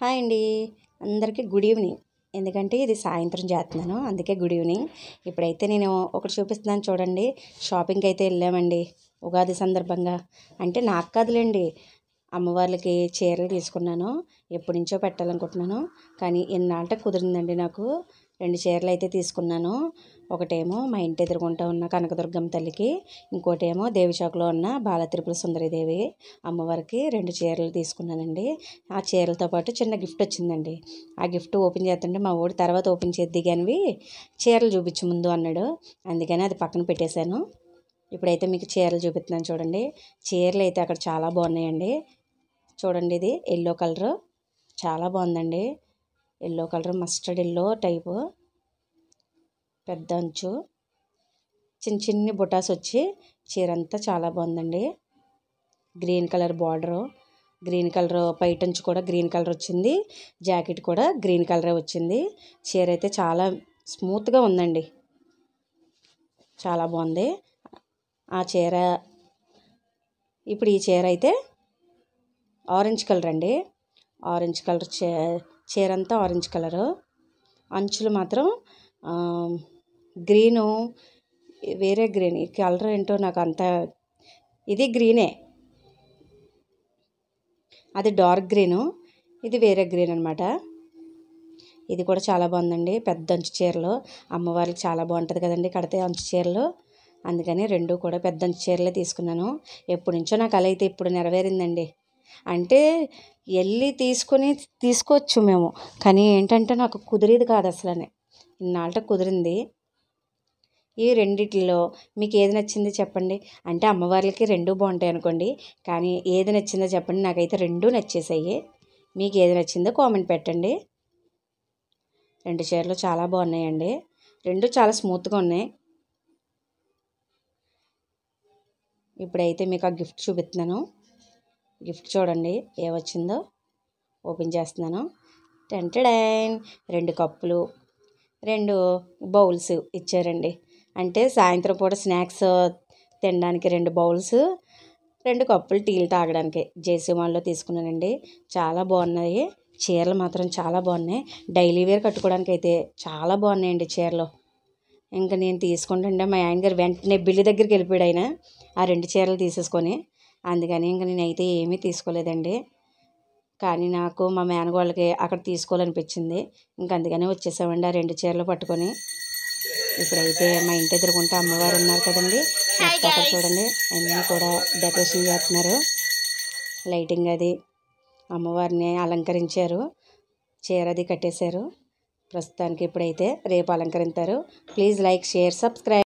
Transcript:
Hi అండి, అందరికీ good evening. ఎందుకంటే ఇది సాయంత్రం చేస్తున్నాను, అందుకే గుడ్ ఈవినింగ్. ఇప్పుడైతే నేను ఒకటి చూపిస్తున్నాను చూడండి. షాపింగ్కి అయితే వెళ్ళామండి ఉగాది సందర్భంగా. అంటే నాకు కాదులేండి, అమ్మవార్లకి చీరలు తీసుకున్నాను. ఎప్పటి నుంచో పెట్టాలనుకుంటున్నాను, కానీ ఎన్నాళ్ళకి కుదిరిందండి నాకు. 2 చీరలు అయితే తీసుకున్నాను. ఒకటేమో మా ఇంటి ఎదురుగుంటా ఉన్న కనకదుర్గమ్మ తల్లికి, ఇంకోటేమో దేవిచాకులో ఉన్న బాల త్రిపుర సుందరీదేవి అమ్మవారికి 2 చీరలు తీసుకున్నానండి. ఆ చీరలతో పాటు చిన్న గిఫ్ట్ వచ్చిందండి. ఆ గిఫ్ట్ ఓపెన్ చేస్తుంటే మా వాడు తర్వాత ఓపెన్ చేద్ది కానీ చీరలు చూపించు ముందు అన్నాడు. అందుకని అది పక్కన పెట్టేశాను. ఇప్పుడైతే మీకు చీరలు చూపిస్తున్నాను చూడండి. చీరలు అయితే అక్కడ చాలా బాగున్నాయండి. చూడండి, ఇది ఎల్లో కలరు చాలా బాగుందండి. Yellow colour, mustard yellow type, పెద్ద అంచు, చిన్ని బుటాస్ వచ్చి చీర అంతా చాలా బాగుందండి. Green colour border, green colour పైట అంచు కూడా గ్రీన్ కలర్ వచ్చింది. జాకెట్ కూడా గ్రీన్ కలరే వచ్చింది. చీర అయితే చాలా స్మూత్గా ఉందండి, చాలా బాగుంది ఆ చీర. ఇప్పుడు ఈ చీర అయితే ఆరెంజ్ కలర్ అండి. ఆరెంజ్ కలర్ చీర అంతా ఆరెంజ్ కలరు, అంచులు మాత్రం గ్రీను, వేరే గ్రీన్. ఈ కలర్ ఏంటో నాకు అంత, ఇది గ్రీనే, అది డార్క్ గ్రీను, ఇది వేరే గ్రీన్ అనమాట. ఇది కూడా చాలా బాగుందండి. పెద్ద అంచు చీరలు అమ్మవారికి చాలా బాగుంటుంది కదండి కడితే అంచు చీరలు. అందుకని 2 కూడా పెద్ద అంచు చీరలే తీసుకున్నాను. ఎప్పటి నుంచో నాకు అలా అయితే ఇప్పుడు నెరవేరిందండి. అంటే వెళ్ళి తీసుకోవచ్చు మేము, కానీ ఏంటంటే నాకు కుదిరేది కాదు అసలనే. ఇన్నాళ్ళకి కుదిరింది. ఈ రెండిట్లో మీకు ఏది నచ్చింది చెప్పండి. అంటే అమ్మవార్లకి 2 బాగుంటాయి అనుకోండి, కానీ ఏది నచ్చిందో చెప్పండి. నాకైతే 2 నచ్చేసాయి. మీకు ఏది నచ్చిందో కామెంట్ పెట్టండి. 2 చీరలు చాలా బాగున్నాయండి. 2 చాలా స్మూత్గా ఉన్నాయి. ఇప్పుడైతే మీకు ఆ గిఫ్ట్ చూపిస్తున్నాను. గిఫ్ట్ చూడండి ఏమొచ్చిందో. ఓపెన్ చేస్తున్నాను. టెంటడైన్ 2 కప్పులు, 2 బౌల్స్ ఇచ్చారండి. అంటే సాయంత్రం పూట స్నాక్స్ తినడానికి 2 బౌల్స్, 2 కప్పులు టీలు తాగడానికి జేసీ మాల్లో తీసుకున్నానండి. చాలా బాగున్నాయి చీరలు, మాత్రం చాలా బాగున్నాయి. డైలీ వేర్ కట్టుకోవడానికి అయితే చాలా బాగున్నాయండి చీరలు. ఇంకా నేను తీసుకుంటుంటే మా ఆయన గారు వెంటనే బిల్లు దగ్గరికి వెళ్ళిపోయాడు. ఆయన ఆ 2 చీరలు తీసేసుకొని, అందుకని ఇంకా నేనైతే ఏమీ తీసుకోలేదండి. కానీ నాకు మా మేనగోళ్ళకి అక్కడ తీసుకోవాలనిపించింది. ఇంక అందుకనే వచ్చేసామండి ఆ 2 చీరలు పట్టుకొని. ఇప్పుడైతే మా ఇంటి ఎదురుకుంటే అమ్మవారు ఉన్నారు కదండి, నెక్స్ట్ అక్కడ చూడండి అన్నీ కూడా డెకరేషన్ చేస్తున్నారు. లైటింగ్ అది అమ్మవారిని అలంకరించారు, చీర అది కట్టేశారు. ప్రస్తుతానికి ఇప్పుడైతే రేపు అలంకరిస్తారు. Please like, share, subscribe.